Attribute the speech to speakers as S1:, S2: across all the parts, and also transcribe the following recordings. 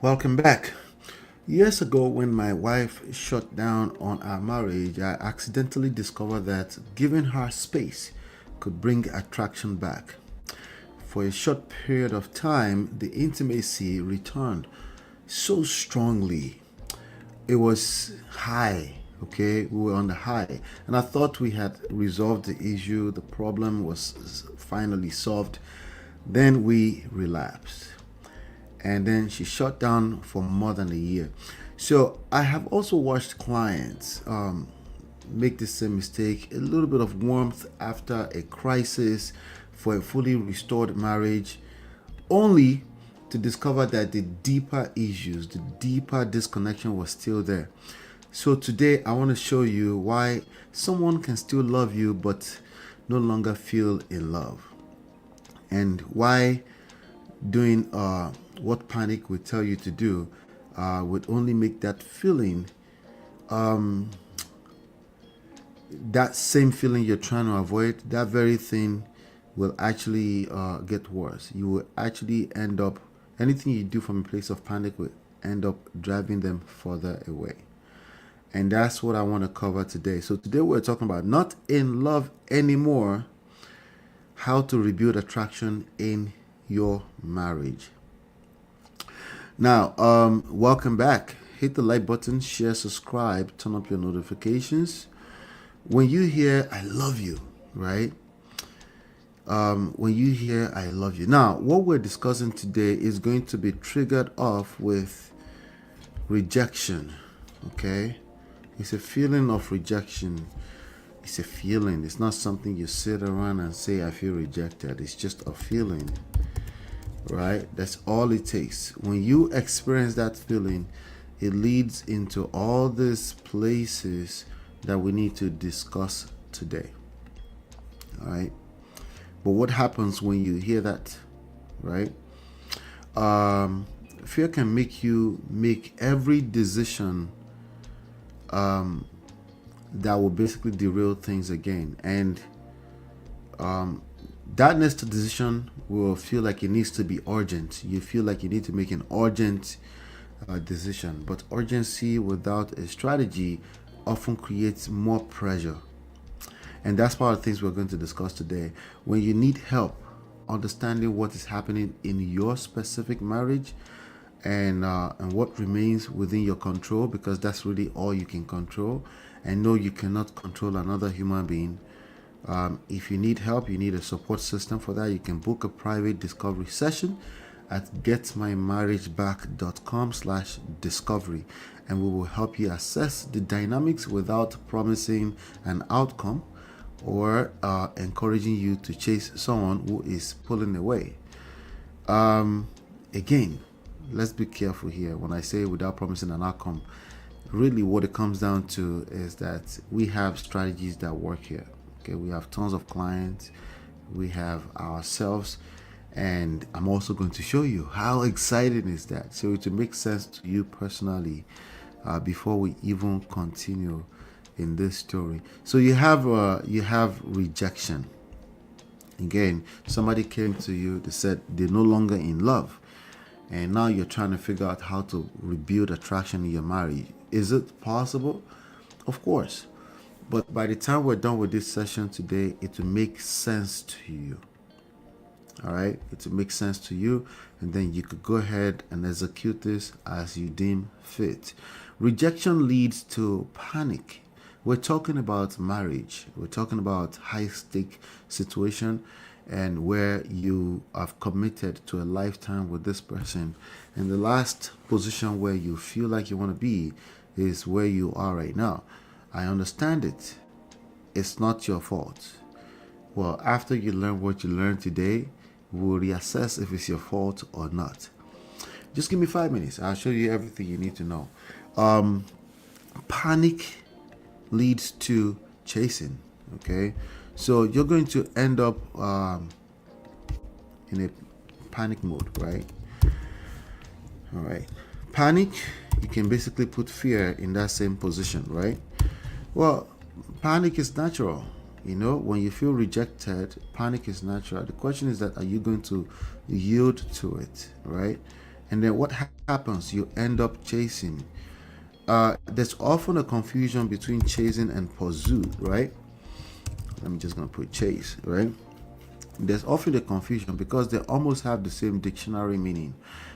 S1: Welcome back. Years ago, when my wife shut down on our marriage, I accidentally discovered that giving her space could bring attraction back. For a short period of time, the intimacy returned so strongly. It was high, okay? We were on the high. And I thought we had resolved the issue, the problem was finally solved. Then we relapsed, and then she shut down for more than a year. So I have also watched clients make the same mistake. A little bit of warmth after a crisis for a fully restored marriage, only to discover that the deeper issues, the deeper disconnection was still there. So today I want to show you why someone can still love you but no longer feel in love, and why doing what panic would tell you to do would only make that feeling, that same feeling you're trying to avoid, that very thing will actually get worse. You will actually end up, anything you do from a place of panic will end up driving them further away. And that's what I want to cover today. So today we're talking about not in love anymore, how to rebuild attraction in your marriage. Now, welcome back. Hit the like button, share, subscribe, turn up your notifications. When you hear I love you, right? When you hear I love you. Now, what we're discussing today is going to be triggered off with rejection, okay? It's a feeling of rejection. It's a feeling. It's not something you sit around and say, I feel rejected. It's just a feeling, right? That's all it takes. When you experience that feeling, it leads into all these places that we need to discuss today, all right? But what happens when you hear that, right? Fear can make you make every decision that will basically derail things again. And that next decision will feel like it needs to be urgent. You feel like you need to make an urgent decision. But urgency without a strategy often creates more pressure. And that's part of the things we're going to discuss today. When you need help understanding what is happening in your specific marriage, and what remains within your control, because that's really all you can control. And no, you cannot control another human being. If you need help, you need a support system for that, you can book a private discovery session at getmymarriageback.com/discovery, and we will help you assess the dynamics without promising an outcome or encouraging you to chase someone who is pulling away. Again, let's be careful here. When I say without promising an outcome, really what it comes down to is that we have strategies that work here. Okay, we have tons of clients, we have ourselves, and I'm also going to show you how exciting is that. So it will make sense to you personally before we even continue in this story. So you have rejection. Again, somebody came to you, they said they're no longer in love, and now you're trying to figure out how to rebuild attraction in your marriage. Is it possible? Of course. But by the time we're done with this session today, it will make sense to you. All right? It will make sense to you, and then you could go ahead and execute this as you deem fit. Rejection leads to panic. We're talking about marriage. We're talking about high-stake situation, and where you have committed to a lifetime with this person. And the last position where you feel like you want to be is where you are right now. I understand it. It's not your fault. Well, after you learn what you learned today, we'll reassess if it's your fault or not. Just give me 5 minutes. I'll show you everything you need to know. Panic leads to chasing, okay? So you're going to end up in a panic mode, right? All right. Panic, you can basically put fear in that same position, right? Well, panic is natural. You know, when you feel rejected, panic is natural. The question is that, are you going to yield to it, right? And then what happens? You end up chasing. There's often a confusion between chasing and pursuit, right? I'm just gonna put chase, right? There's often a confusion because they almost have the same dictionary meaning.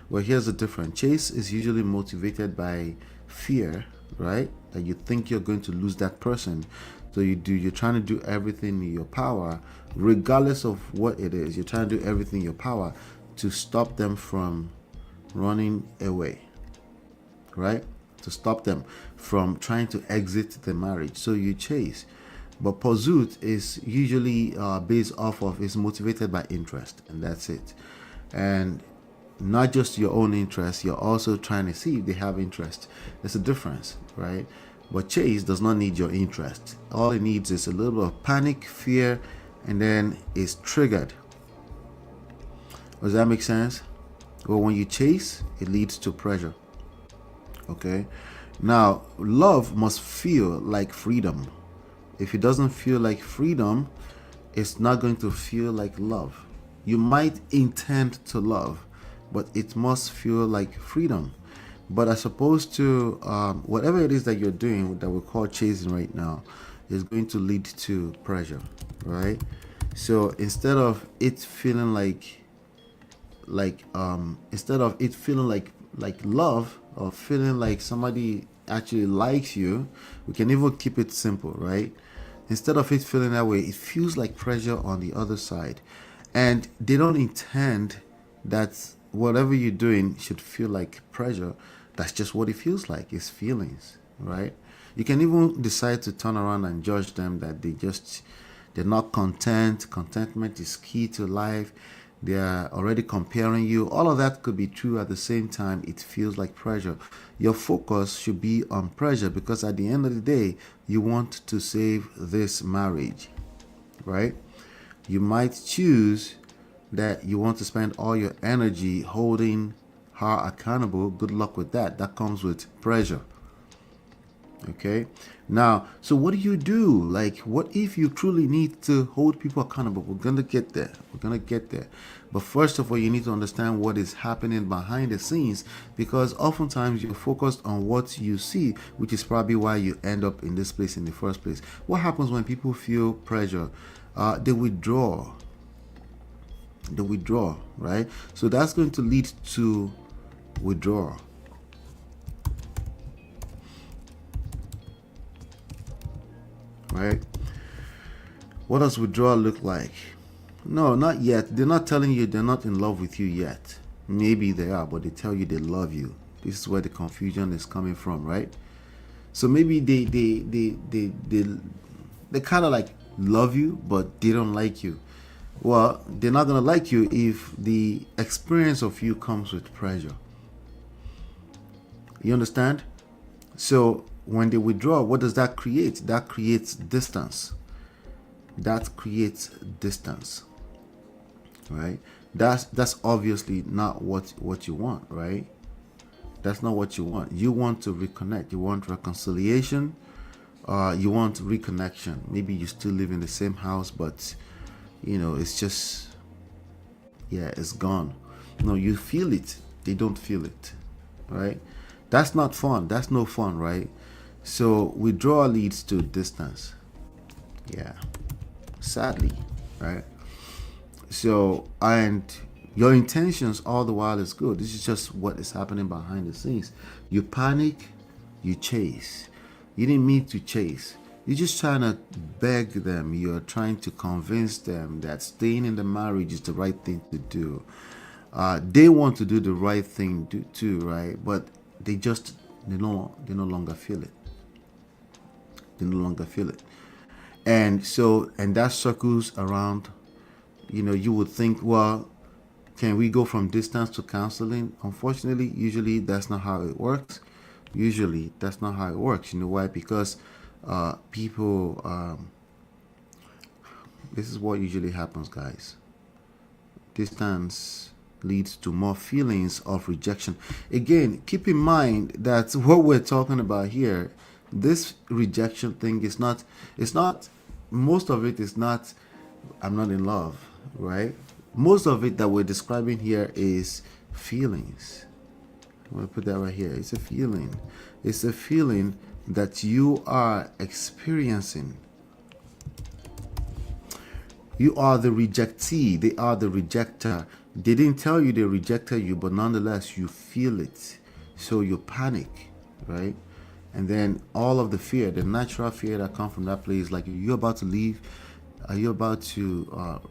S1: Well, here's the difference. Chase is usually motivated by fear, right? That you think you're going to lose that person. So you're trying to do everything in your power, regardless of what it is. You're trying to do everything in your power to stop them from running away, right? To stop them from trying to exit the marriage. So you chase. But pursuit is usually based off of, is motivated by interest, and that's it. And not just your own interest, you're also trying to see if they have interest. There's a difference, right? But chase does not need your interest. All it needs is a little bit of panic, fear, and then it's triggered. Does that make sense? Well, when you chase, it leads to pressure. Okay? Now, love must feel like freedom. If it doesn't feel like freedom, it's not going to feel like love. You might intend to love, but it must feel like freedom. But as opposed to whatever it is that you're doing that we call chasing right now, is going to lead to pressure, right? So instead of it feeling instead of it feeling like love, or feeling like somebody actually likes you, we can even keep it simple, right? Instead of it feeling that way, it feels like pressure on the other side. And they don't intend that whatever you're doing should feel like pressure. That's just what it feels like. It's feelings, right? You can even decide to turn around and judge them that they're not content. Contentment is key to life. They are already comparing you. All of that could be true. At the same time, it feels like pressure. Your focus should be on pressure, because at the end of the day, you want to save this marriage, right? You might choose that you want to spend all your energy holding her accountable. Good luck with that. That comes with pressure. Okay. Now, so what do? Like, what if you truly need to hold people accountable? We're going to get there. We're going to get there. But first of all, you need to understand what is happening behind the scenes, because oftentimes you're focused on what you see, which is probably why you end up in this place in the first place. What happens when people feel pressure? They withdraw. They withdraw, right? So that's going to lead to withdrawal. Right? What does withdrawal look like? No, not yet. They're not telling you they're not in love with you yet. Maybe they are, but they tell you they love you. This is where the confusion is coming from, right? So maybe they kind of like love you, but they don't like you. Well, they're not gonna like you if the experience of you comes with pressure. You understand? So when they withdraw, what does that create? That creates distance. That creates distance, right? That's obviously not what you want, right? That's not what you want. You want to reconnect. You want reconciliation. You want reconnection. Maybe you still live in the same house, but it's just, yeah, it's gone. No, you feel it. They don't feel it, right? That's not fun. That's no fun, right? So withdrawal leads to distance. Yeah. Sadly, right? So, and your intentions all the while is good. This is just what is happening behind the scenes. You panic, you chase. You didn't mean to chase. You're just trying to beg them. You're trying to convince them that staying in the marriage is the right thing to do. They want to do the right thing too, right? But they no longer feel it. They no longer feel it. And that circles around. You would think, well, can we go from distance to counseling? Unfortunately, usually that's not how it works. Usually that's not how it works. You know why? Because people, this is what usually happens, guys. Distance leads to more feelings of rejection. Again, keep in mind that what we're talking about here, this rejection thing is not, most of it is not, I'm not in love, right? Most of it that we're describing here is feelings. I'm going to put that right here. It's a feeling. It's a feeling that you are experiencing. You are the rejectee. They are the rejecter. They didn't tell you they rejected you, but nonetheless, you feel it. So you panic, right? And then all of the fear, the natural fear that comes from that place, like, are you about to leave? Are you about to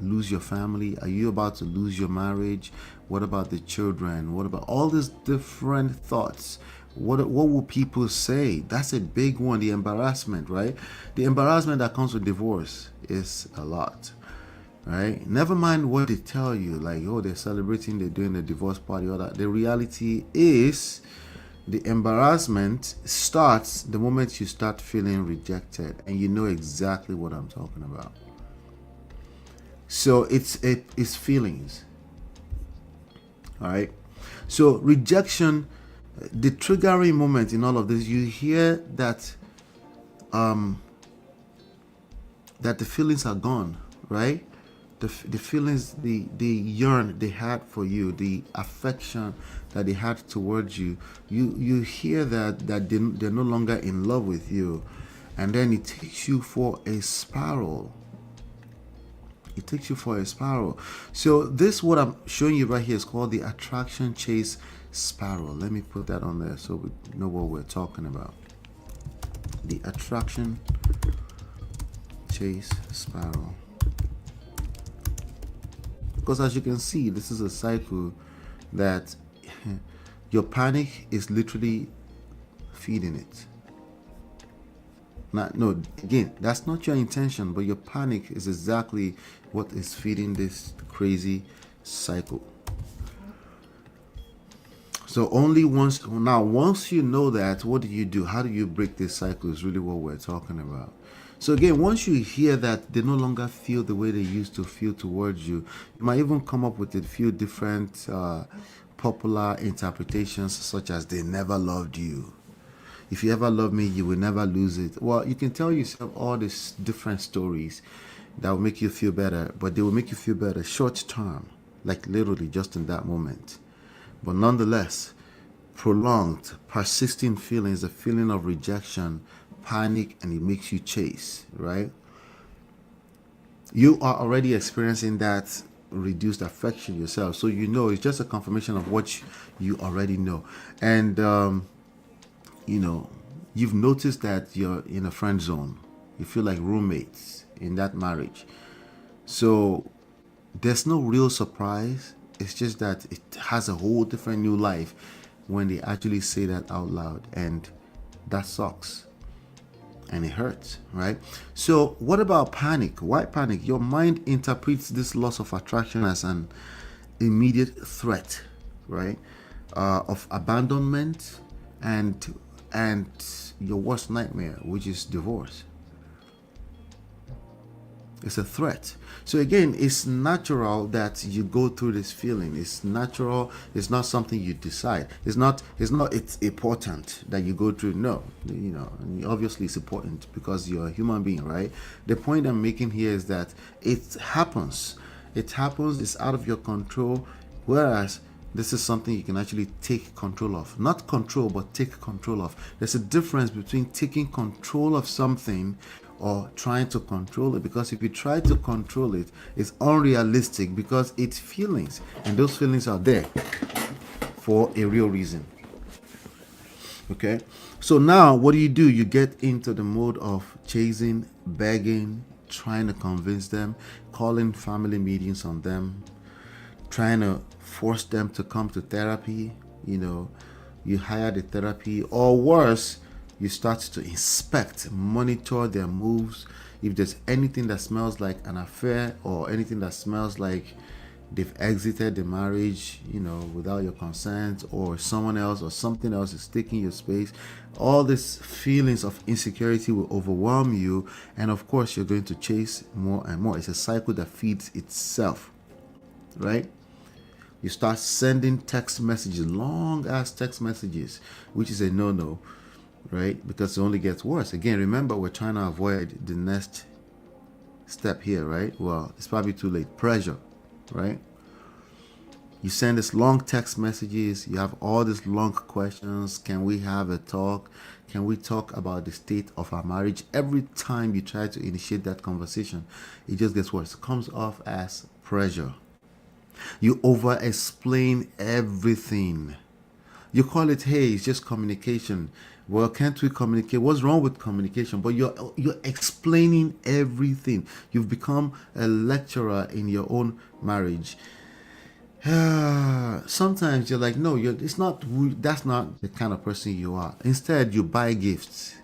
S1: lose your family? Are you about to lose your marriage? What about the children? What about all these different thoughts? What will people say? That's a big one. The embarrassment, right? The embarrassment that comes with divorce is a lot, right? Never mind what they tell you, like, oh, they're celebrating, they're doing the divorce party, all that. The reality is, the embarrassment starts the moment you start feeling rejected, and you know exactly what I'm talking about. So it's feelings. All right. So rejection, the triggering moment in all of this, you hear that that the feelings are gone, right? The feelings, the yearn they had for you, the affection that they had towards you, you hear that they're no longer in love with you, and then it takes you for a spiral. It takes you for a spiral. So this, what I'm showing you right here, is called the attraction chase spiral. Let me put that on there so we know what we're talking about. The attraction chase spiral. Because as you can see, this is a cycle that your panic is literally feeding it. Now, no, again, that's not your intention, but your panic is exactly what is feeding this crazy cycle. So only once you know that, what do you do? How do you break this cycle is really what we're talking about. So again, once you hear that they no longer feel the way they used to feel towards you, you might even come up with a few different popular interpretations, such as they never loved you. If you ever love me, you will never lose it. Well, you can tell yourself all these different stories that will make you feel better, but they will make you feel better short term, like literally just in that moment. But nonetheless, prolonged, persisting feelings, a feeling of rejection, panic, and it makes you chase, right? You are already experiencing that reduced affection yourself. So you know it's just a confirmation of what you already know. And, you've noticed that you're in a friend zone. You feel like roommates in that marriage. So there's no real surprise. It's just that it has a whole different new life when they actually say that out loud. And that sucks. And it hurts, right? So what about panic? Why panic? Your mind interprets this loss of attraction as an immediate threat, right? Of abandonment and your worst nightmare, which is divorce. It's a threat. So again, it's natural that you go through this feeling. It's natural. It's not something you decide. It's important that you go through. No, obviously it's important because you're a human being, right? The point I'm making here is that it happens. It happens. It's out of your control. Whereas this is something you can actually take control of. Not control, but take control of. There's a difference between taking control of something or trying to control it, because if you try to control it, it's unrealistic because it's feelings, and those feelings are there for a real reason. Okay, so now what do? You get into the mode of chasing, begging, trying to convince them, calling family meetings on them, trying to force them to come to therapy. You hire the therapy, or worse, you start to inspect, monitor their moves. If there's anything that smells like an affair, or anything that smells like they've exited the marriage, without your consent, or someone else or something else is taking your space, all these feelings of insecurity will overwhelm you. And of course, you're going to chase more and more. It's a cycle that feeds itself, right? You start sending text messages, long ass text messages, which is a no-no, right? Because it only gets worse. Again, remember, we're trying to avoid the next step here, right? Well, it's probably too late. Pressure, right? You send this long text messages. You have all these long questions. Can we have a talk? Can we talk about the state of our marriage? Every time you try to initiate that conversation, it just gets worse. It comes off as pressure. You over explain everything. You call it, hey, it's just communication. Well, can't we communicate? What's wrong with communication? But you're explaining everything. You've become a lecturer in your own marriage. Sometimes you're like, no, it's not. That's not the kind of person you are. Instead, you buy gifts.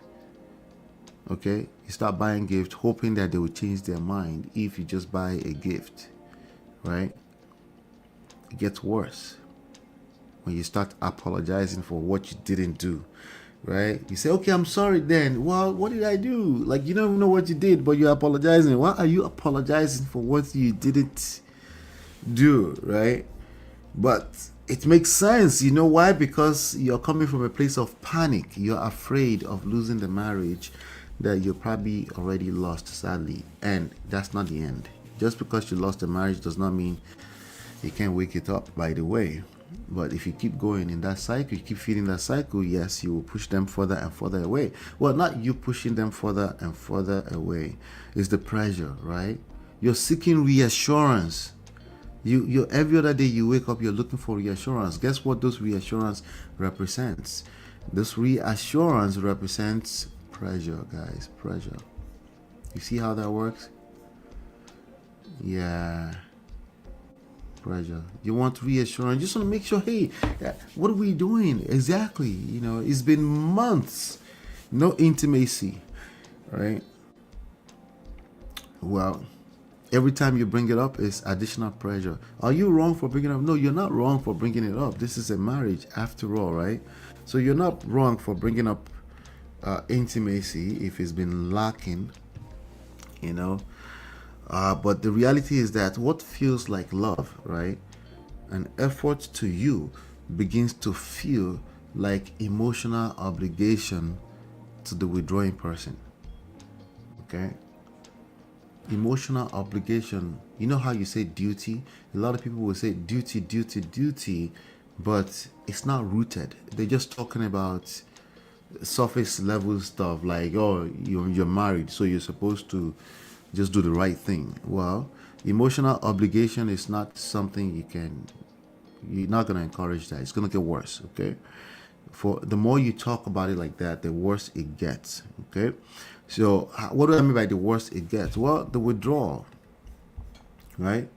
S1: Okay, you start buying gifts, hoping that they will change their mind. If you just buy a gift, right? It gets worse when you start apologizing for what you didn't do, right? You say, okay, I'm sorry then. Well, what did I do? Like, you don't even know what you did, but you're apologizing. Why are you apologizing for what you didn't do, right? But it makes sense. You know why? Because you're coming from a place of panic. You're afraid of losing the marriage that you probably already lost, sadly. And that's not the end. Just because you lost the marriage does not mean you can't wake it up, by the way. But if you keep going in that cycle, you keep feeding that cycle, yes, you will push them further and further away. Well, not you pushing them further and further away. It's the pressure, right? You're seeking reassurance. You every other day you wake up, you're looking for reassurance. Guess what those reassurance represents? This reassurance represents pressure, guys. Pressure. You see how that works? Yeah. Pressure. You want reassurance. You just want to make sure, hey, what are we doing? Exactly. It's been months. No intimacy. Right? Well, every time you bring it up, it's additional pressure. Are you wrong for bringing it up? No, you're not wrong for bringing it up. This is a marriage after all, right? So you're not wrong for bringing up intimacy if it's been lacking, but the reality is that what feels like love, right, an effort to you begins to feel like emotional obligation to the withdrawing person. Okay? Emotional obligation. You know how you say duty? A lot of people will say duty, duty, duty, but it's not rooted. They're just talking about surface level stuff like, oh, you're married, so you're supposed to just do the right thing. Well, emotional obligation is not something you're not going to encourage that. It's going to get worse, okay? For the more you talk about it like that, the worse it gets, okay? So what do I mean by the worse it gets? Well, the withdrawal, right?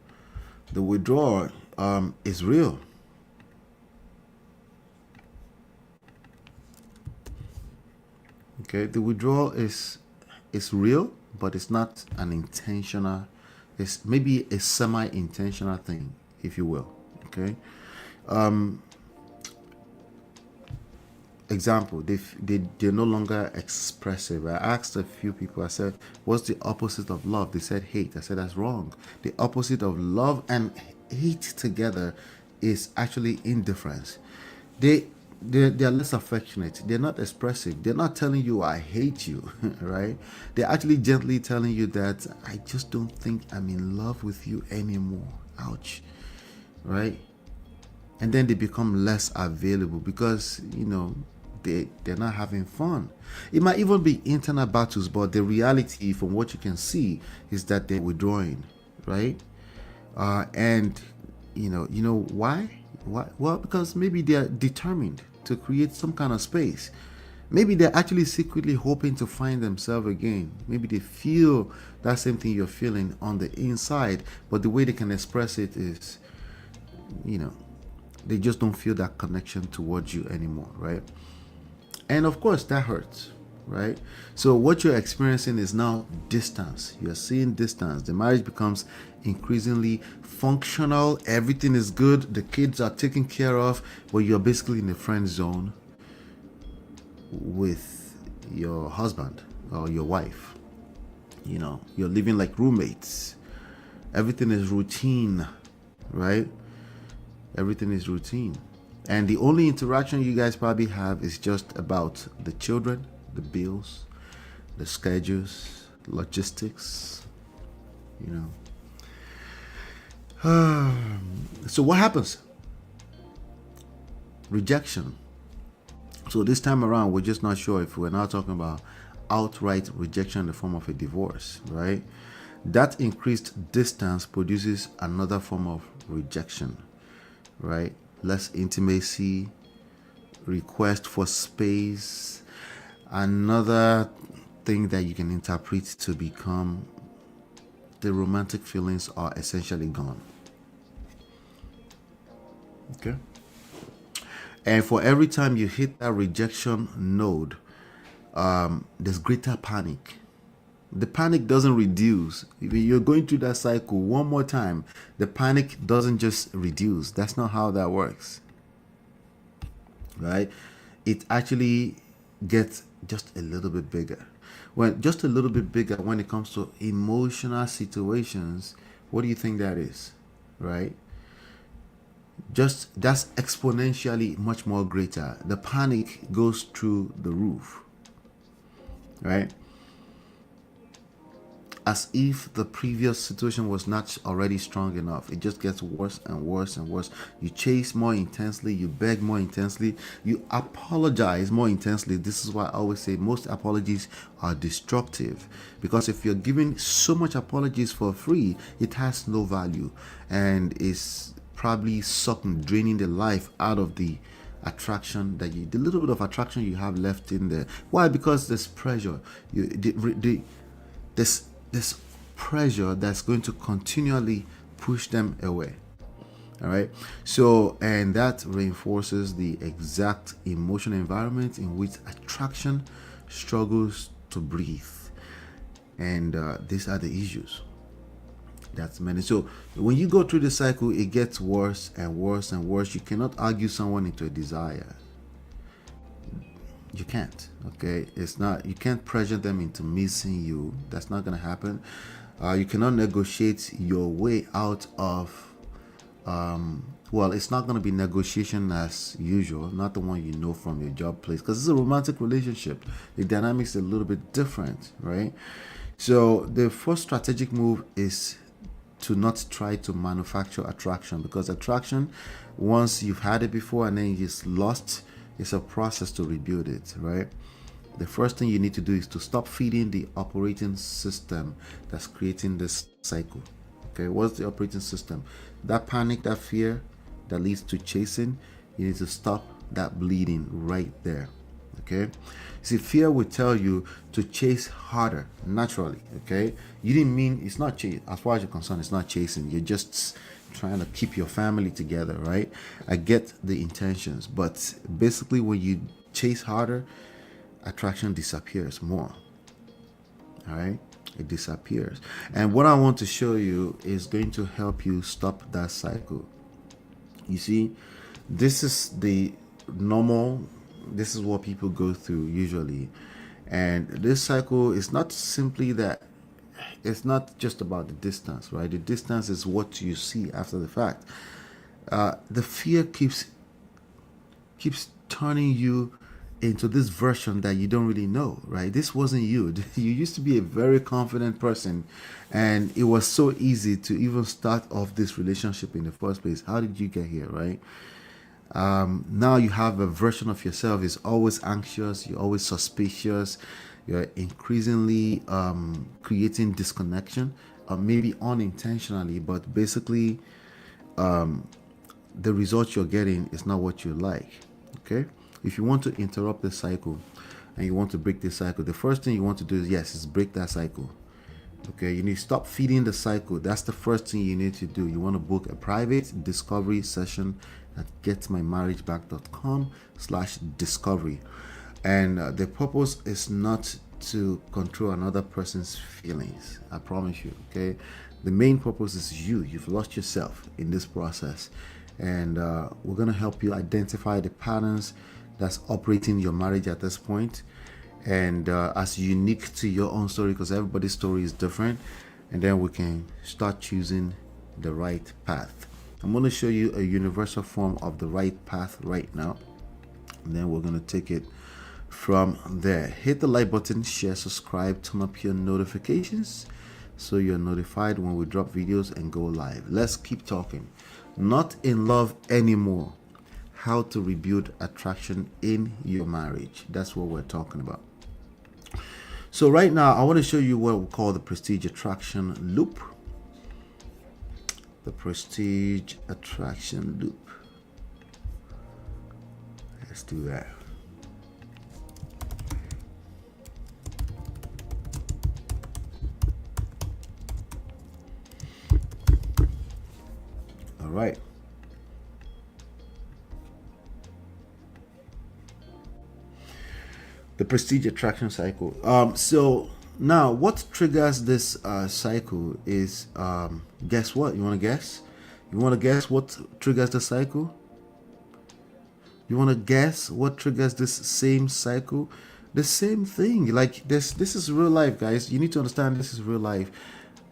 S1: The withdrawal is real. Okay, the withdrawal is real, but it's not an intentional. It's maybe a semi-intentional thing, if you will. Okay. Example: they're no longer expressive. I asked a few people. I said, "What's the opposite of love?" They said hate. I said that's wrong. The opposite of love and hate together is actually indifference. They're less affectionate. They're not expressive. They're not telling you I hate you, right? They're actually gently telling you that I just don't think I'm in love with you anymore. Ouch, right? And then they become less available because they're not having fun. It might even be internal battles, but the reality from what you can see is that they're withdrawing, right? And you know why? Why? Well, because maybe they're determined to create some kind of space. Maybe they're actually secretly hoping to find themselves again. Maybe they feel that same thing you're feeling on the inside, but the way they can express it is, they just don't feel that connection towards you anymore, right? And of course, that hurts, right? So what you're experiencing is now distance. You're seeing distance. The marriage becomes increasingly functional. Everything is good. The kids are taken care of, but you're basically in the friend zone with your husband or your wife. You're living like roommates. Everything is routine, right? Everything is routine. And the only interaction you guys probably have is just about the children, the bills, the schedules, logistics, So what happens? rejection. So this time around, we're just not sure if we're now talking about outright rejection in the form of a divorce, right? That increased distance produces another form of rejection, right? Less intimacy, request for space. Another thing that you can interpret to become the romantic feelings are essentially gone. Okay? And for every time you hit that rejection node, there's greater panic. The panic doesn't reduce. If you're going through that cycle one more time, the panic doesn't just reduce. That's not how that works. Right? It actually gets just a little bit bigger. When just a little bit bigger when it comes to emotional situations, what do you think that is? Right? Just that's exponentially much more greater. The panic goes through the roof. Right? As if the previous situation was not already strong enough. It just gets worse and worse and worse. You chase more intensely, you beg more intensely, you apologize more intensely. This is why I always say most apologies are destructive, because if you're giving so much apologies for free, it has no value and is probably sucking, draining the life out of the attraction that the little bit of attraction you have left in there. Why? Because there's pressure. This pressure that's going to continually push them away. All right. So, and that reinforces the exact emotional environment in which attraction struggles to breathe. And these are the issues. That's many. So when you go through the cycle, it gets worse and worse and worse. You cannot argue someone into a desire. You can't. Okay, it's not. You can't pressure them into missing you. That's not going to happen. You cannot negotiate your way out of. Well, it's not going to be negotiation as usual. Not the one you know from your job place, because it's a romantic relationship. The dynamics are a little bit different, right? So the first strategic move is to not try to manufacture attraction, because attraction, once you've had it before and then you just lost, it's a process to rebuild it, right? The first thing you need to do is to stop feeding the operating system that's creating this cycle. Okay, what's the operating system? That panic, that fear that leads to chasing, you need to stop that bleeding right there. Okay, see, fear will tell you to chase harder naturally. Okay, you didn't mean, it's not chase. As far as you're concerned, it's not chasing. You're just trying to keep your family together, right? I get the intentions, but basically when you chase harder, attraction disappears more. All right, it disappears. And what I want to show you is going to help you stop that cycle. You see, this is the normal, this is what people go through usually. And this cycle is not simply that, it's not just about the distance, right? The distance is what you see after the fact. The fear keeps turning you into this version that you don't really know, right? This wasn't you. You used to be a very confident person, and it was so easy to even start off this relationship in the first place. How did you get here, right? Now you have a version of yourself is always anxious, you're always suspicious, you're increasingly creating disconnection, maybe unintentionally, but basically the result you're getting is not what you like. Okay, if you want to interrupt the cycle and you want to break this cycle, the first thing you want to do is break that cycle. Okay, you need to stop feeding the cycle. That's the first thing you need to do. You want to book a private discovery session at getmymarriageback.com/discovery. And the purpose is not to control another person's feelings. I promise you. Okay, the main purpose is you. You've lost yourself in this process, and we're going to help you identify the patterns that's operating your marriage at this point, and as unique to your own story, because everybody's story is different, and then we can start choosing the right path. I'm going to show you a universal form of the right path right now, and then we're going to take it from there. Hit the like button, share, subscribe, turn up your notifications so you're notified when we drop videos and go live. Let's keep talking. Not in love anymore. how to rebuild attraction in your marriage. That's what we're talking about. So right now, I want to show you what we call the prestige attraction loop. The prestige attraction loop. Let's do that. All right. The prestige attraction cycle. So now what triggers this cycle is, guess what? You want to guess? You want to guess what triggers the cycle? You want to guess what triggers this same cycle? The same thing. Like this is real life, guys. You need to understand this is real life.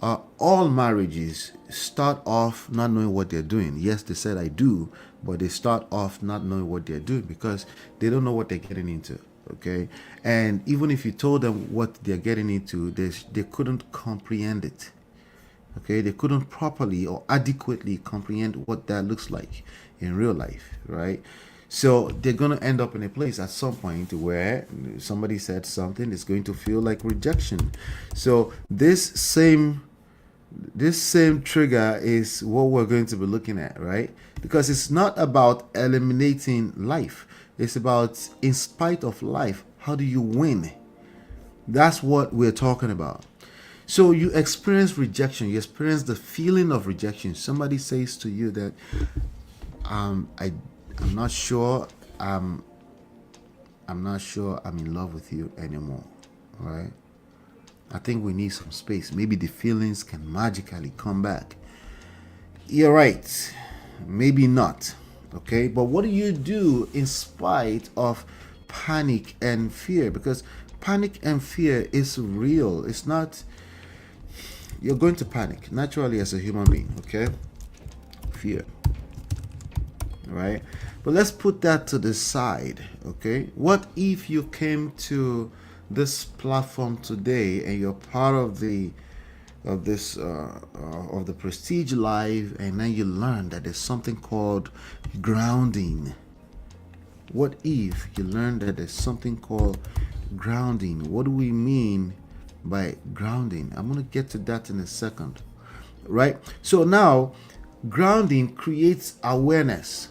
S1: All marriages start off not knowing what they're doing. Yes, they said I do, but they start off not knowing what they're doing because they don't know what they're getting into. Okay, and even if you told them what they're getting into, they couldn't comprehend it. Okay, they couldn't properly or adequately comprehend what that looks like in real life, right? So they're going to end up in a place at some point where somebody said something is going to feel like rejection. So this same trigger is what we're going to be looking at, right? Because it's not about eliminating life. It's about, in spite of life, how do you win? That's what we're talking about. So you experience rejection. You experience the feeling of rejection. Somebody says to you that, I'm not sure I'm in love with you anymore, right? I think we need some space. Maybe the feelings can magically come back. You're right. Maybe not. Okay, but what do you do in spite of panic and fear? Because panic and fear is real. It's not, you're going to panic naturally as a human being. Okay, fear, right? But let's put that to the side. Okay, what if you came to this platform today and you're part of the Prestige Live, and then you learn that there's something called grounding? What if you learn that there's something called grounding? What do we mean by grounding? I'm going to get to that in a second, right? So now, grounding creates awareness.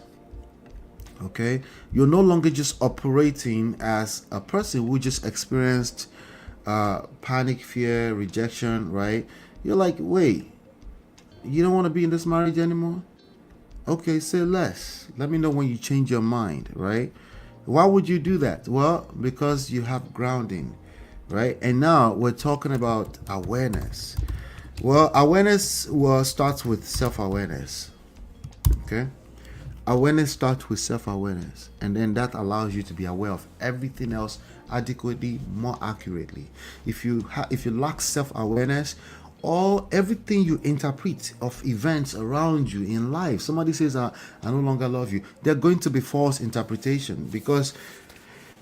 S1: Okay, you're no longer just operating as a person who just experienced panic, fear, rejection, right? You're like, wait, you don't want to be in this marriage anymore? Okay, say less. Let me know when you change your mind, right? Why would you do that? Well, because you have grounding, right? And now we're talking about awareness. Well, awareness starts with self-awareness, okay? Awareness starts with self-awareness, and then that allows you to be aware of everything else adequately, more accurately. If you lack self-awareness, everything you interpret of events around you in life, somebody says, I no longer love you, they're going to be false interpretation, because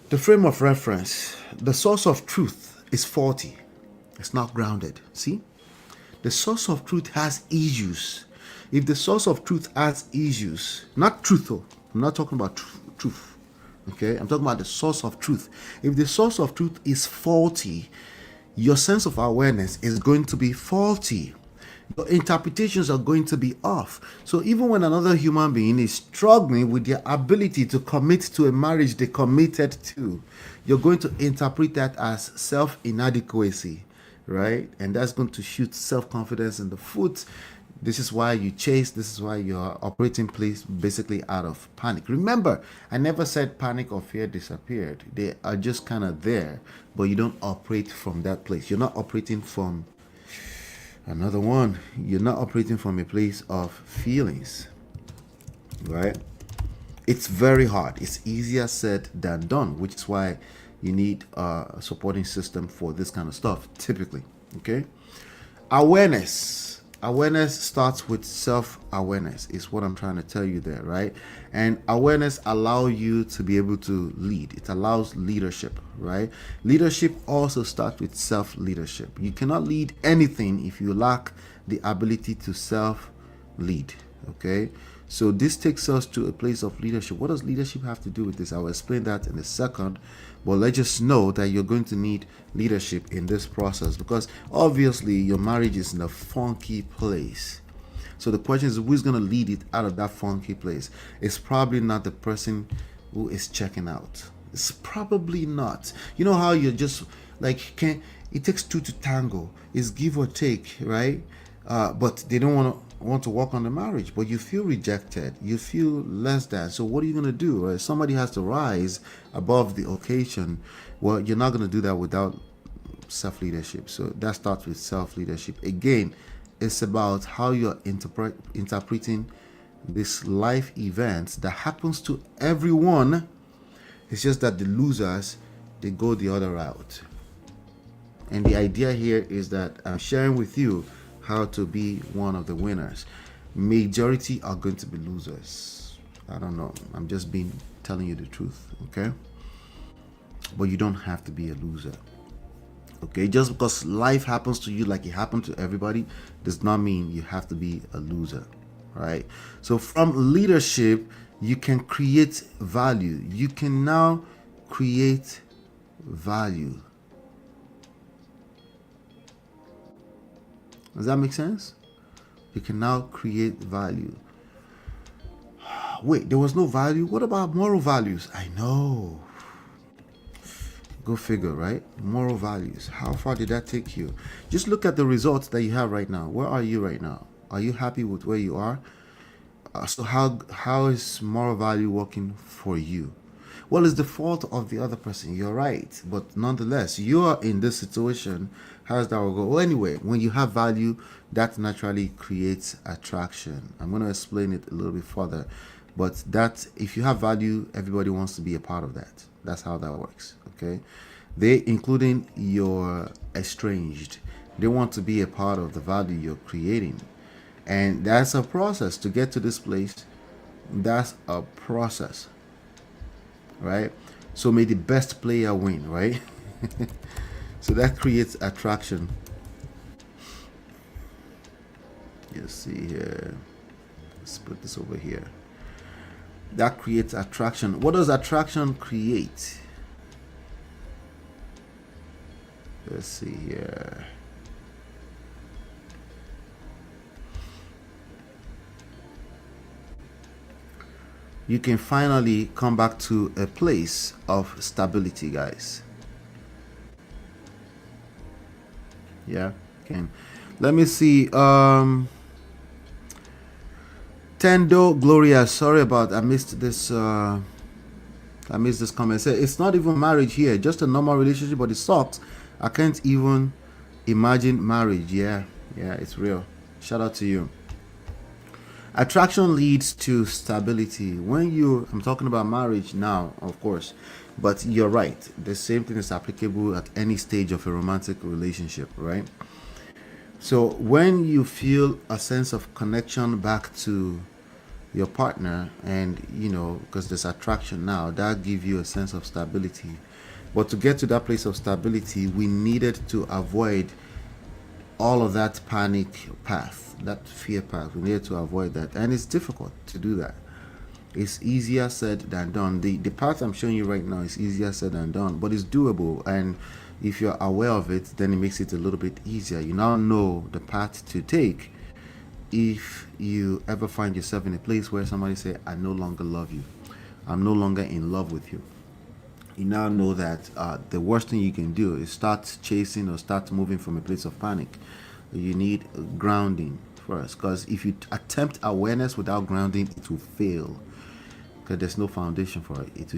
S1: the frame of reference, the source of truth, is faulty. It's not grounded. See, the source of truth has issues. If the source of truth has issues, not truth, though, I'm not talking about truth, okay? I'm talking about the source of truth. If the source of truth is faulty, your sense of awareness is going to be faulty. Your interpretations are going to be off. So even when another human being is struggling with their ability to commit to a marriage they committed to, you're going to interpret that as self-inadequacy, right? And that's going to shoot self-confidence in the foot. This is why you chase. This is why you're operating place basically out of panic. Remember, I never said panic or fear disappeared. They are just kind of there, but you don't operate from that place. You're not operating from another one. You're not operating from a place of feelings, right? It's very hard. It's easier said than done, which is why you need a supporting system for this kind of stuff, typically, okay? Awareness starts with self-awareness, is what I'm trying to tell you there, right? And awareness allows you to be able to lead. It allows leadership, right? Leadership also starts with self-leadership. You cannot lead anything if you lack the ability to self-lead, okay? So this takes us to a place of leadership. What does leadership have to do with this? I will explain that in a second. But let's just know that you're going to need leadership in this process, because obviously your marriage is in a funky place. So the question is, who's going to lead it out of that funky place? It's probably not the person who is checking out. It's probably not. You know how you're just like, it takes two to tango. It's give or take, right? But they don't want to work on the marriage, but you feel rejected, you feel less than. So what are you going to do? Right? Somebody has to rise above the occasion. Well, you're not going to do that without self-leadership. So that starts with self-leadership. Again, it's about how you're interpreting this life event that happens to everyone. It's just that the losers, they go the other route. And the idea here is that I'm sharing with you how to be one of the winners. Majority are going to be losers. I don't know. I'm just telling you the truth, okay? But you don't have to be a loser. Okay, just because life happens to you like it happened to everybody does not mean you have to be a loser, right? So from leadership, you can create value. You can now create value. Does that make sense? You can now create value. Wait, there was no value? What about moral values? I know. Go figure, right? Moral values. How far did that take you? Just look at the results that you have right now. Where are you right now? Are you happy with where you are? So how is moral value working for you? Well, it's the fault of the other person. You're right. But nonetheless, you're in this situation. How does that will go? Well, anyway, when you have value, that naturally creates attraction. I'm going to explain it a little bit further. But that, if you have value, everybody wants to be a part of that. That's how that works. Okay? They, including your estranged, they want to be a part of the value you're creating. And that's a process to get to this place. That's a process. Right? So may the best player win, right? So that creates attraction. You see here. Let's put this over here. That creates attraction. What does attraction create? Let's see here. You can finally come back to a place of stability, guys. Yeah, okay. Let me see. Tendo Gloria, sorry about I missed this comment. Say it's not even marriage here, just a normal relationship, but it sucks. I can't even imagine marriage. Yeah, it's real. Shout out to you. Attraction leads to stability. I'm talking about marriage now, of course, but you're right. The same thing is applicable at any stage of a romantic relationship, right? So when you feel a sense of connection back to your partner, and because there's attraction now, that gives you a sense of stability. But to get to that place of stability, we needed to avoid all of that panic path, that fear path. We needed to avoid that, and it's difficult to do that. It's easier said than done. The path I'm showing you right now is easier said than done, but it's doable. And if you're aware of it, then it makes it a little bit easier. You now know the path to take if you ever find yourself in a place where somebody say, I no longer love you, I'm no longer in love with you. You now know that the worst thing you can do is start chasing or start moving from a place of panic. You need grounding first, because if you attempt awareness without grounding, it will fail, because there's no foundation for it.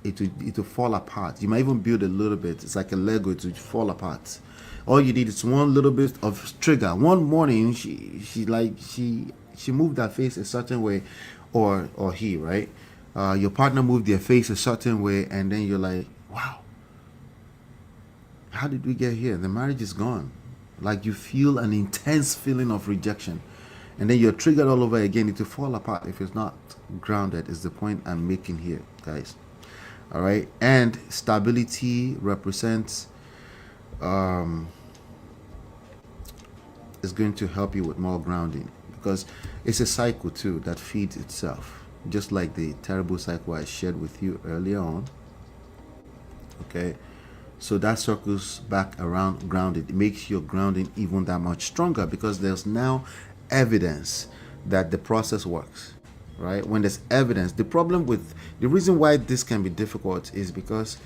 S1: It will fall apart. You might even build a little bit. It's like a Lego. It will fall apart. All you need is one little bit of trigger. One morning, she moved her face a certain way, or he, right? Your partner moved their face a certain way, and then you're like, wow, how did we get here? The marriage is gone. Like you feel an intense feeling of rejection, and then you're triggered all over again. It will fall apart if it's not grounded, is the point I'm making here, guys. All right. And stability represents is going to help you with more grounding, because it's a cycle too that feeds itself, just like the terrible cycle I shared with you earlier on. Okay, so that circles back around grounded. It makes your grounding even that much stronger because there's now evidence that the process works, right? When there's evidence, the reason why this can be difficult is because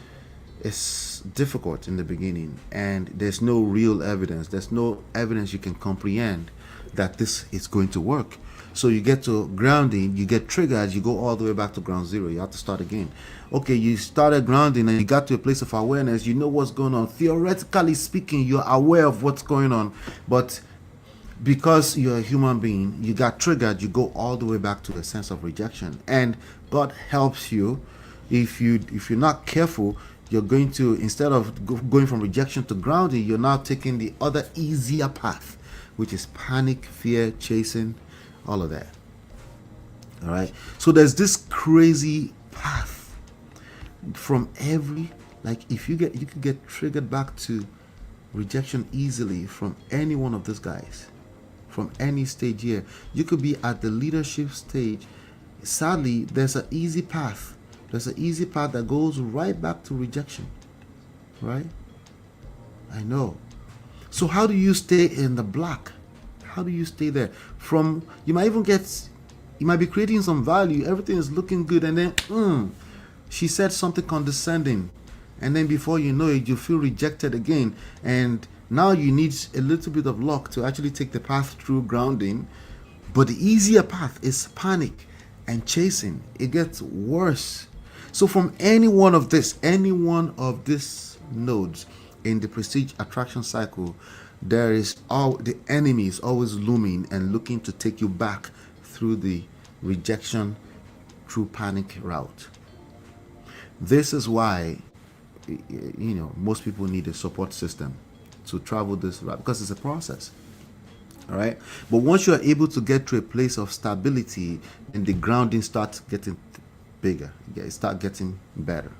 S1: it's difficult in the beginning and there's no real evidence. There's no evidence you can comprehend that this is going to work. So you get to grounding, you get triggered, you go all the way back to ground zero. You have to start again. Okay, you started grounding and you got to a place of awareness. You know what's going on. Theoretically speaking, you're aware of what's going on. But because you're a human being, you got triggered, you go all the way back to a sense of rejection. And God helps you. If you're not careful, you're going to, instead of going from rejection to grounding, you're now taking the other easier path, which is panic, fear, chasing, all of that. All right. So there's this crazy path from every, like if you could get triggered back to rejection easily from any one of these guys, from any stage here. You could be at the leadership stage. Sadly, there's an easy path. There's an easy path that goes right back to rejection. Right? I know. So how do you stay in the black? How do you stay there? You might be creating some value, everything is looking good, and then she said something condescending, and then before you know it, you feel rejected again, and now you need a little bit of luck to actually take the path through grounding. But the easier path is panic and chasing. It gets worse. So from any one of these nodes in the prestige attraction cycle, the enemy is always looming and looking to take you back through the rejection, through panic route. This is why most people need a support system to travel this route, because it's a process. All right, but once you are able to get to a place of stability, then the grounding starts getting bigger. It starts getting better.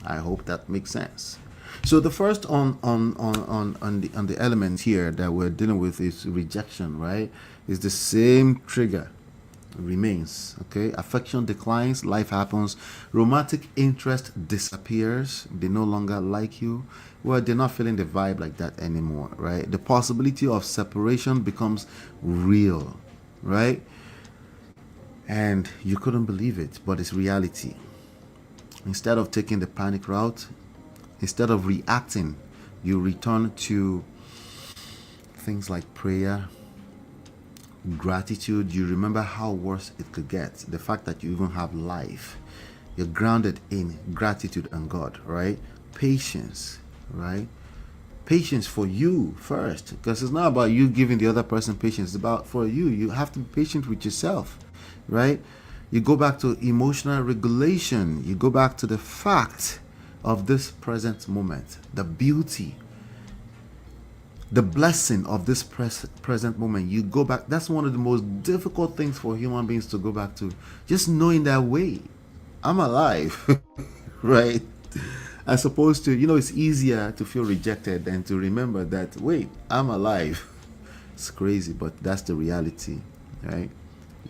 S1: I hope that makes sense. So the first on the element here that we're dealing with is rejection, right? Is the same trigger remains. Okay, affection declines, life happens, romantic interest disappears, they no longer like you. Well, they're not feeling the vibe like that anymore, right? The possibility of separation becomes real, right? And you couldn't believe it, but it's reality. Instead of taking the panic route, instead of reacting, you return to things like prayer, gratitude. You remember how worse it could get. The fact that you even have life. You're grounded in gratitude and God, right? Patience, right? Patience for you first, because it's not about you giving the other person patience. It's about for you. You have to be patient with yourself, right? You go back to emotional regulation. You go back to the fact of this present moment, the beauty, the blessing of this present moment. You go back. That's one of the most difficult things for human beings to go back to. Just knowing that, wait, I'm alive, right? As opposed to, it's easier to feel rejected than to remember that, wait, I'm alive. It's crazy, but that's the reality, right?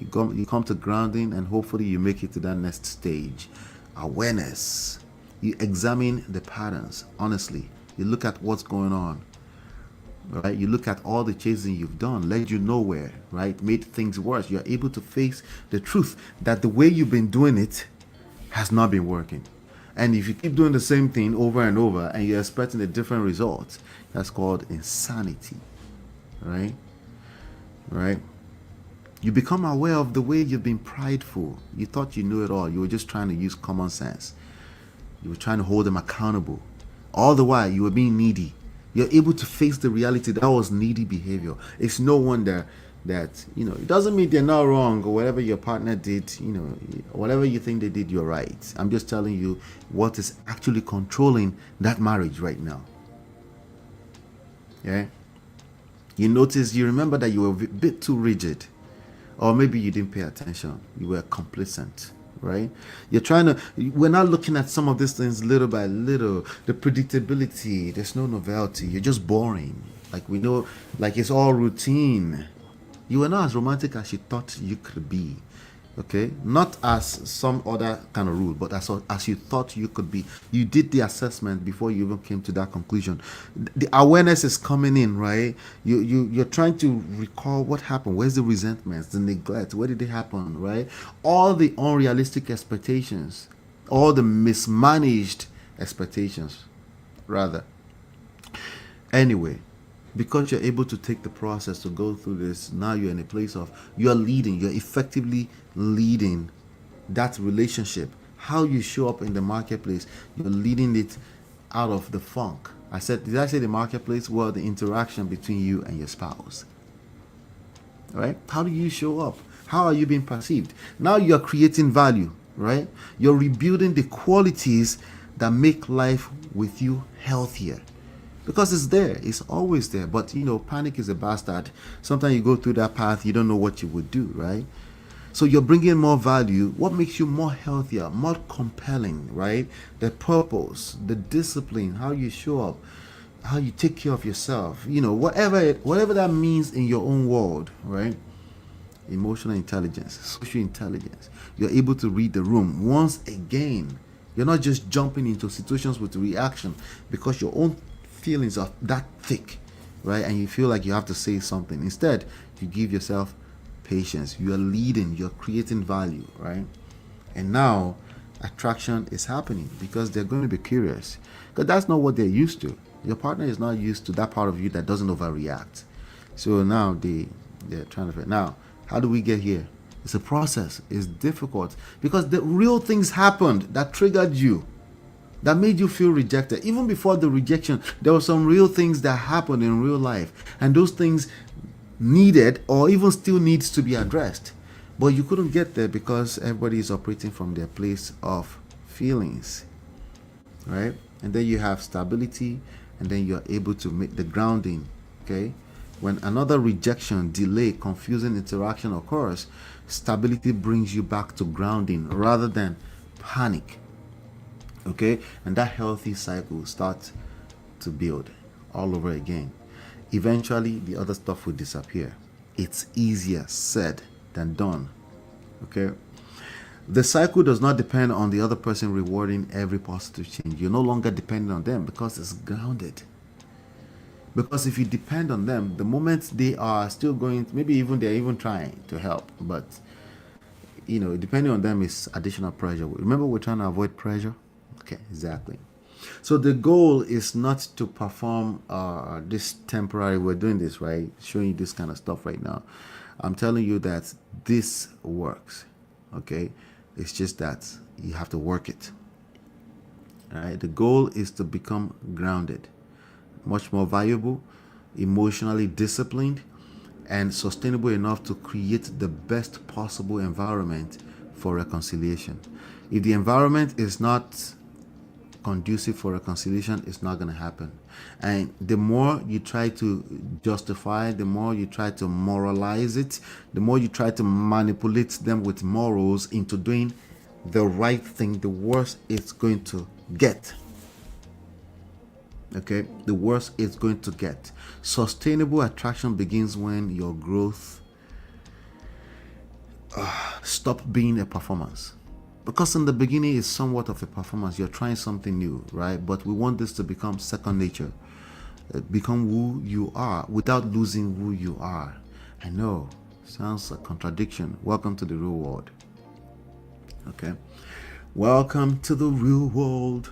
S1: You come to grounding, and hopefully you make it to that next stage, awareness. You examine the patterns, honestly. You look at what's going on, right? You look at all the chasing you've done, led you nowhere, right? Made things worse. You're able to face the truth that the way you've been doing it has not been working. And if you keep doing the same thing over and over and you're expecting a different result, that's called insanity, right? Right? You become aware of the way you've been prideful. You thought you knew it all. You were just trying to use common sense. You were trying to hold them accountable. All the while, you were being needy. You're able to face the reality that was needy behavior. It's no wonder that, it doesn't mean they're not wrong, or whatever your partner did, whatever you think they did, you're right. I'm just telling you what is actually controlling that marriage right now. Yeah? You remember that you were a bit too rigid. Or maybe you didn't pay attention. You were complacent, right? We're not looking at some of these things little by little. The predictability, there's no novelty. You're just boring. Like we know, like it's all routine. You were not as romantic as you thought you could be. Okay, not as some other kind of rule, but as you thought you could be. You did the assessment before you even came to that conclusion. The awareness is coming in, right? You're trying to recall what happened. Where's the resentments, the neglect? Where did it happen, right? All the unrealistic expectations, all the mismanaged expectations, rather. Anyway, because you're able to take the process to go through this, now you're in a place of you're effectively leading that relationship. How you show up in the marketplace, you're leading it out of the funk. Did I say the marketplace? Well, the interaction between you and your spouse. Right? How do you show up? How are you being perceived? Now you're creating value, right? You're rebuilding the qualities that make life with you healthier. Because it's there, it's always there. But panic is a bastard. Sometimes you go through that path, you don't know what you would do, right? So you're bringing more value. What makes you more healthier, more compelling, right? The purpose, the discipline, how you show up, how you take care of yourself. Whatever that means in your own world, right? Emotional intelligence, social intelligence. You're able to read the room once again. You're not just jumping into situations with reaction because your own feelings are that thick, right? And you feel like you have to say something. Instead, you give yourself patience. You are leading, you're creating value, right? And now attraction is happening because they're going to be curious, because that's not what they're used to. Your partner is not used to that part of you that doesn't overreact. So now they're trying to. Now, how do we get here? It's a process. It's difficult because the real things happened that triggered you, that made you feel rejected. Even before the rejection, there were some real things that happened in real life, and those things needed or even still needs to be addressed. But you couldn't get there because everybody is operating from their place of feelings, right? And then you have stability, and then you're able to make the grounding, okay? When another rejection, delay, confusing interaction occurs, stability brings you back to grounding rather than panic. Okay, and that healthy cycle starts to build all over again. Eventually, the other stuff will disappear. It's easier said than done. Okay, the cycle does not depend on the other person rewarding every positive change. You're no longer dependent on them because it's grounded. Because if you depend on them, the moment they are still going, maybe even they're even trying to help, but depending on them is additional pressure. Remember, we're trying to avoid pressure. Okay, exactly. So the goal is not to perform this temporary, we're doing this, right? Showing you this kind of stuff right now. I'm telling you that this works, okay? It's just that you have to work it. All right, the goal is to become grounded, much more valuable, emotionally disciplined, and sustainable enough to create the best possible environment for reconciliation. If the environment is not conducive for reconciliation, it's not going to happen. And the more you try to justify, the more you try to moralize it, the more you try to manipulate them with morals into doing the right thing, the worse it's going to get. Okay, the worse it's going to get. Sustainable attraction begins when your growth stop being a performance. Because in the beginning it's somewhat of a performance. You're trying something new, right? But we want this to become second nature. Become who you are without losing who you are. I know, sounds a contradiction. Welcome to the real world. Okay, welcome to the real world.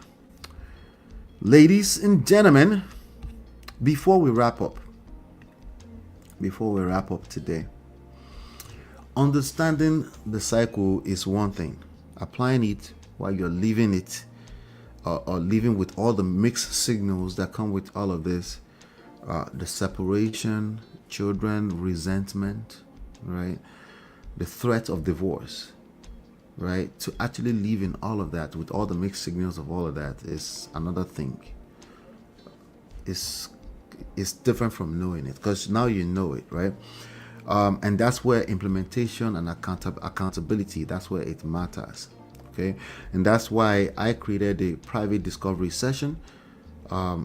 S1: Ladies and gentlemen, before we wrap up today, understanding the cycle is one thing. Applying it while you're living it, or living with all the mixed signals that come with all of this, the separation, children, resentment, right? The threat of divorce, right? To actually live in all of that with all the mixed signals of all of that is another thing. It's different from knowing it, because now you know it, right? And that's where implementation and accountability, that's where it matters. Okay, and that's why I created a private discovery session.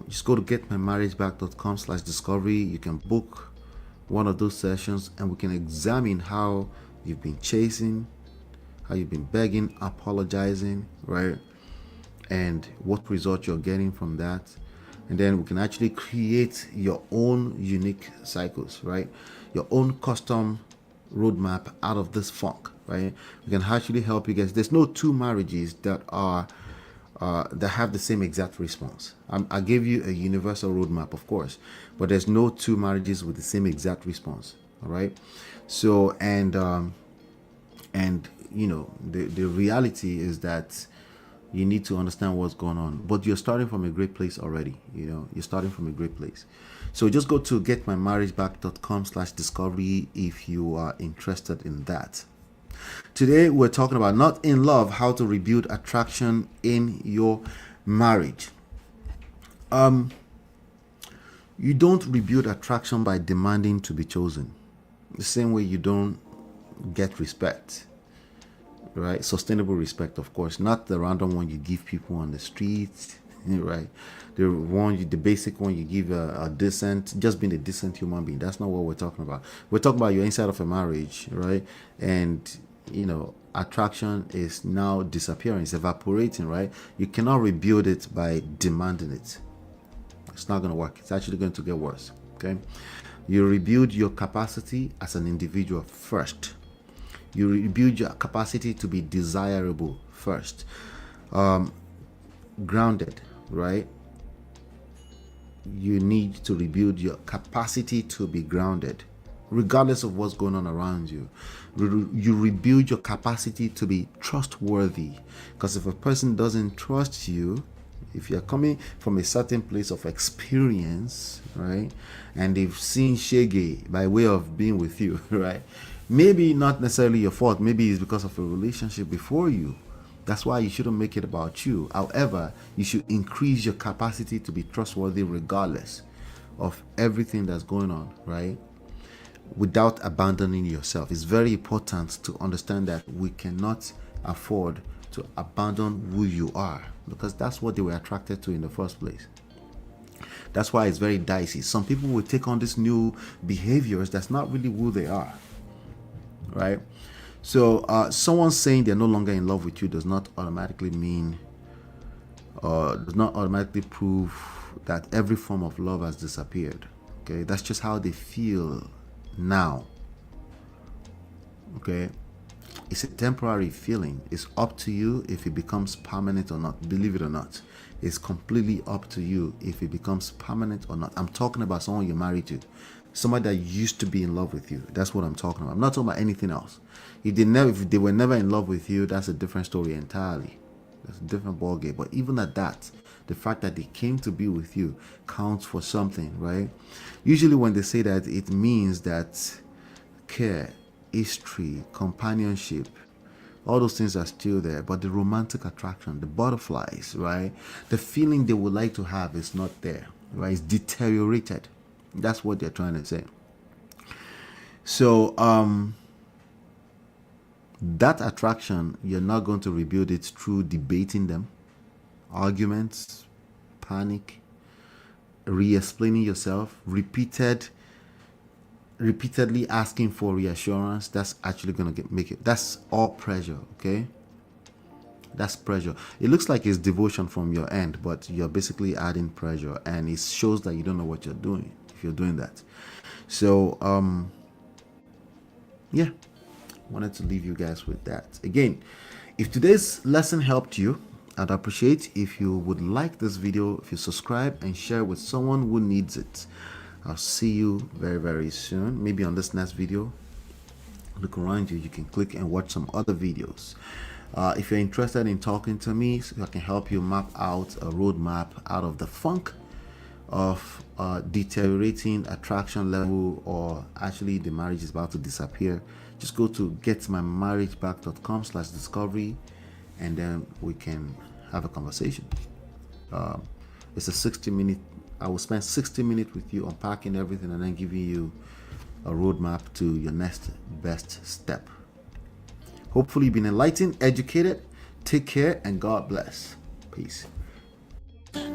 S1: Just go to getmymarriageback.com/discovery. You can book one of those sessions, and we can examine how you've been chasing, how you've been begging, apologizing, right? And what result you're getting from that. And then we can actually create your own unique cycles, right? Your own custom roadmap out of this funk, right? We can actually help you guys. There's no two marriages that are that have the same exact response. I gave you a universal roadmap, of course, but there's no two marriages with the same exact response. All right. So and you know the reality is that you need to understand what's going on, but you're starting from a great place already. You know, you're starting from a great place. So just go to getmymarriageback.com/discovery if you are interested in that. Today we're talking about not in love, how to rebuild attraction in your marriage. You don't rebuild attraction by demanding to be chosen. The same way you don't get respect, right? Sustainable respect, of course, not the random one you give people on the street, right? The basic one you give a decent, just being a decent human being. That's not what we're talking about. We're talking about your inside of a marriage, right? And you know, attraction is now disappearing, it's evaporating, right? You cannot rebuild it by demanding it. It's not going to work. It's actually going to get worse. Okay, you rebuild your capacity as an individual first. You rebuild your capacity to be desirable first. Grounded, right? You need to rebuild your capacity to be grounded, regardless of what's going on around you. You rebuild your capacity to be trustworthy, because if a person doesn't trust you, if you're coming from a certain place of experience, right, and they've seen shege by way of being with you, right, maybe not necessarily your fault, maybe it's because of a relationship before you. That's why you shouldn't make it about you. However, you should increase your capacity to be trustworthy regardless of everything that's going on, right? Without abandoning yourself. It's very important to understand that we cannot afford to abandon who you are, because that's what they were attracted to in the first place. That's why it's very dicey. Some people will take on these new behaviors that's not really who they are, right? So someone saying they're no longer in love with you does not automatically mean, does not automatically prove that every form of love has disappeared. Okay, that's just how they feel now. Okay, it's a temporary feeling. It's up to you if it becomes permanent or not. Believe it or not, it's completely up to you if it becomes permanent or not. I'm talking about someone you're married to, somebody that used to be in love with you. That's what I'm talking about. I'm not talking about anything else. If they were never in love with you, that's a different story entirely. That's a different ballgame. But even at that, the fact that they came to be with you counts for something, right? Usually when they say that, it means that care, history, companionship, all those things are still there, but the romantic attraction, the butterflies, right, the feeling they would like to have is not there, right? It's deteriorated. That's what they're trying to say. So that attraction, you're not going to rebuild it through debating them, arguments, panic, re-explaining yourself, repeatedly asking for reassurance. That's actually going to make it. That's all pressure, okay? That's pressure. It looks like it's devotion from your end, but you're basically adding pressure, and it shows that you don't know what you're doing if you're doing that. So yeah, wanted to leave you guys with that. Again, if today's lesson helped you, I'd appreciate if you would like this video, if you subscribe and share with someone who needs it. I'll see you very, very soon. Maybe on this next video. Look around you. You can click and watch some other videos. If you're interested in talking to me, so I can help you map out a roadmap out of the funk of deteriorating attraction level, or actually the marriage is about to disappear, just go to getmymarriageback.com/discovery, and then we can have a conversation. It's a 60-minute. I will spend 60 minutes with you unpacking everything and then giving you a roadmap to your next best step. Hopefully you've been enlightened, educated. Take care, and God bless. Peace.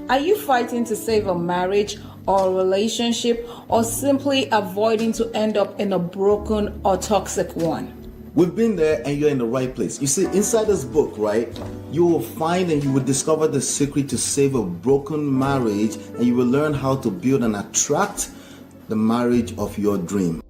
S2: Are you fighting to save a marriage or a relationship, or simply avoiding to end up in a broken or toxic one?
S3: We've been there, and you're in the right place. You see, inside this book, right, you will find and you will discover the secret to save a broken marriage, and you will learn how to build and attract the marriage of your dream.